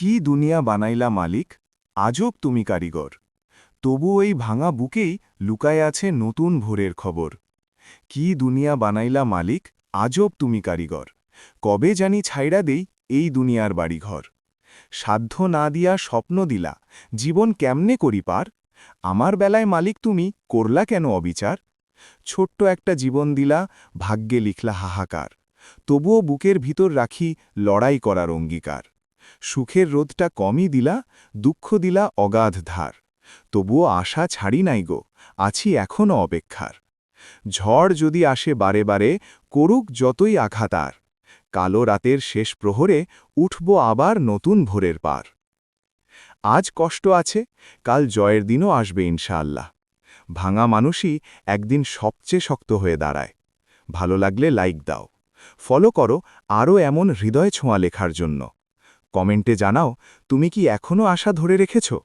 কি দুনিয়া বানাইলা মালিক, আজব তুমি কারিগর। তবু এই ভাঙা বুকেই লুকায় আছে নতুন ভোরের খবর। কি দুনিয়া বানাইলা মালিক, আজব তুমি কারিগর। কবে জানি ছাইড়া দেই এই দুনিয়ার বাড়িঘর। সাধ্য না দিয়া স্বপ্ন দিলা, জীবন কেমনে করি পার। আমার বেলায় মালিক তুমি করলা কেন অবিচার। ছোট্ট একটা জীবন দিলা, ভাগ্যে লিখলা হাহাকার। তবুও বুকের ভিতর রাখি লড়াই করার অঙ্গীকার। সুখের রোদটা কমই দিলা, দুঃখ দিলা অগাধ ধার। তবুও আশা ছাড়ি নাই গো, আছি এখনও অপেক্ষার। ঝড় যদি আসে বারে বারে, করুক যতই আঘাতার। কালো রাতের শেষ প্রহরে উঠব আবার নতুন ভোরের পার। আজ কষ্ট আছে, কাল জয়ের দিনও আসবে ইনশাআল্লাহ। ভাঙা মানুষই একদিন সবচেয়ে শক্ত হয়ে দাঁড়ায়। ভালো লাগলে লাইক দাও, ফলো করো আরও এমন হৃদয় ছোঁয়া লেখার জন্য। কমেন্টে জানাও, তুমি কি এখনও আশা ধরে রেখেছো।